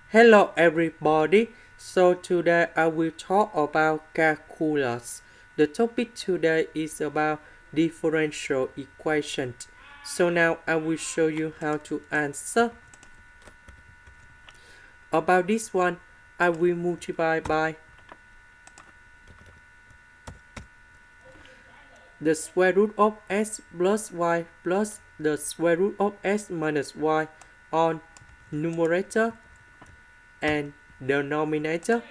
Hello everybody, so today I will talk about calculus. The topic today is about differential equations. So now I will show you how to answer. About this one, I will multiply by the square root of x plus y plus the square root of x minus y on numerator and denominator.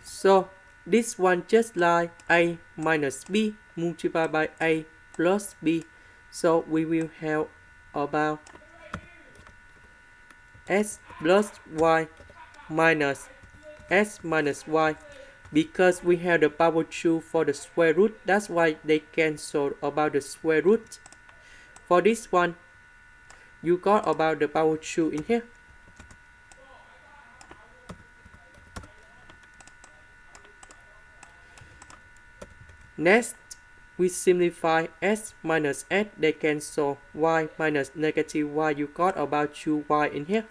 So this one just like a minus b multiplied by a plus b. So we will have about s plus y minus s minus y. Because we have the power 2 for the square root, that's why they cancel about the square root. For this one, you got about the power 2 in here. Next, we simplify s minus s, they cancel y minus negative y, you got about 2y in here.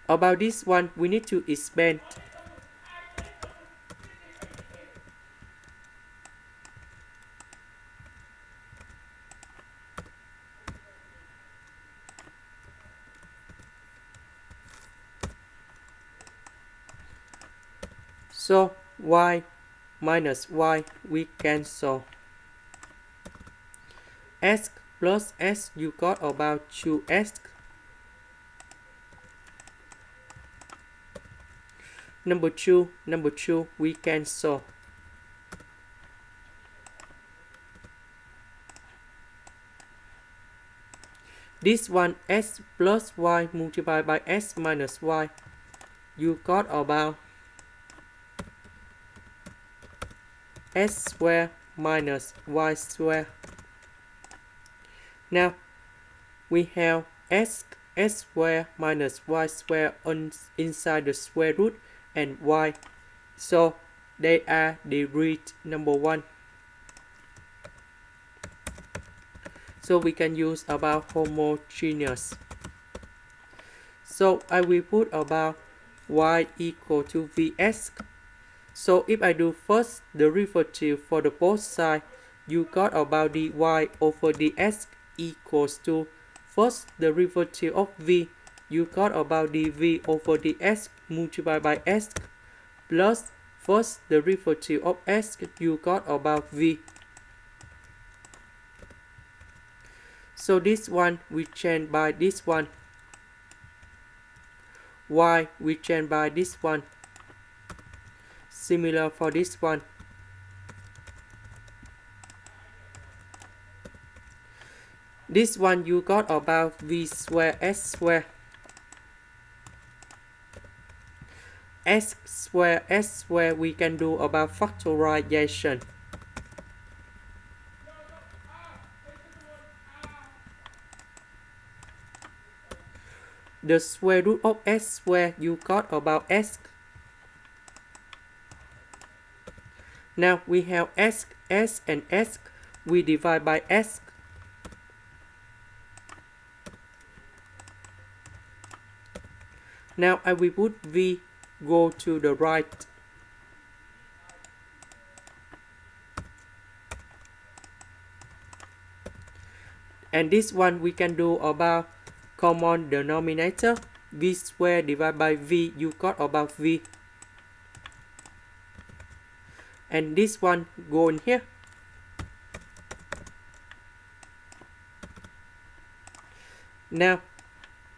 About this one, we need to expand. So y minus y we cancel. S plus s you got about 2s. Number two we cancel. This one s plus y multiplied by s minus y, you got about s squared minus y squared. Now we have s squared minus y squared inside the square root and y. So they are degree number 1. So we can use about homogeneous. So I will put about y equal to vs. So if I do first derivative for the both sides, you got about dy over dx equals to first derivative of v, you got about dv over dx multiplied by s plus first derivative of s, you got about v. So this one we change by this one, y we change by this one. Similar for this one. This one you got about v square s square. S square we can do about factorization. The square root of s square you got about s. Now we have s and s, we divide by s. Now I will put v go to the right. And this one we can do about common denominator, v squared divided by v, you got about v. And this one go in here. Now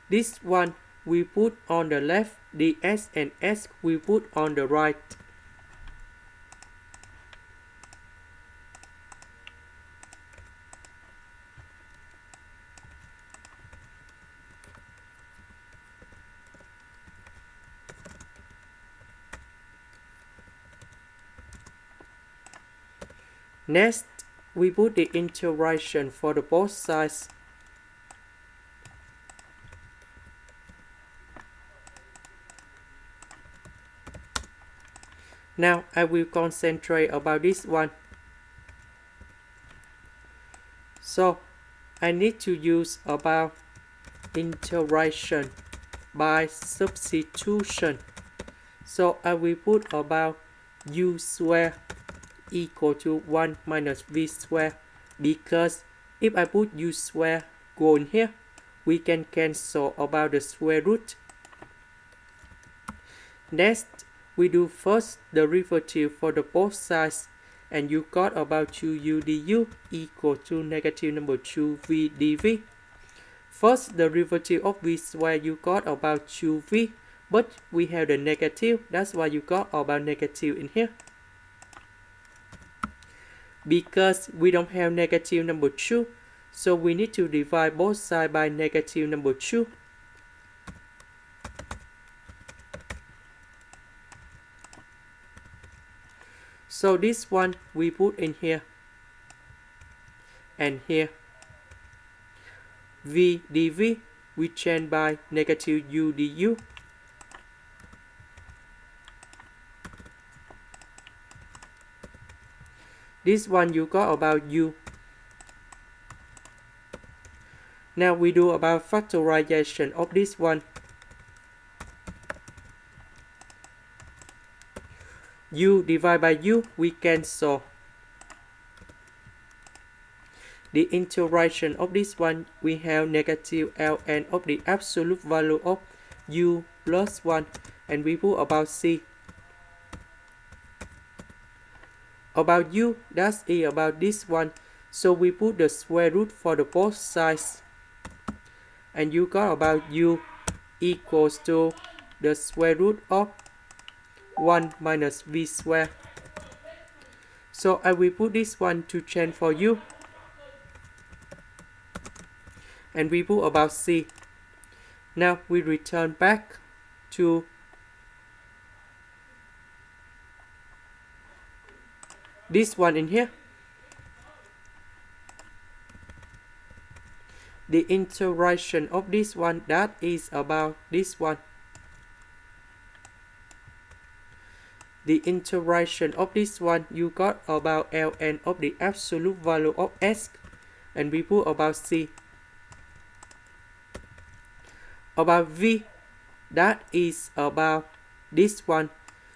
this one we put on the left, ds and s we put on the right. Next, we put the integration for the both sides. Now I will concentrate about this one. So I need to use about integration by substitution. So I will put about u square equal to 1 minus v square, because if I put u square go in here, we can cancel about the square root. Next, we do first derivative for the both sides, and you got about 2u du equal to negative number 2v dv. First derivative of v square, you got about 2v, but we have the negative, that's why you got about negative in here. Because we don't have negative number 2, so we need to divide both sides by negative number 2. So this one we put in here and here. V dv we change by negative u du. This one you got about u. Now we do about factorization of this one. U divided by u, we cancel. The integration of this one, we have negative ln of the absolute value of u plus 1, and we put about c. About u, that's about this one, so we put the square root for the both sides. And you got about u equals to the square root of 1 minus v square. So I will put this one to change for u. And we put about c. Now we return back to this one in here. The integration of this one, that is about this one. The integration of this one, you got about ln of the absolute value of s, and we put about c. About v, that is about this one,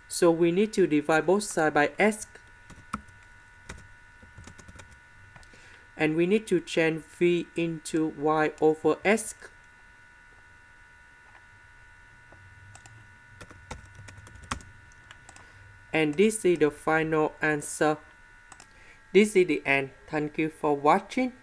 so we need to divide both sides by s, and we need to change v into y over s. And this is the final answer. This is the end. Thank you for watching.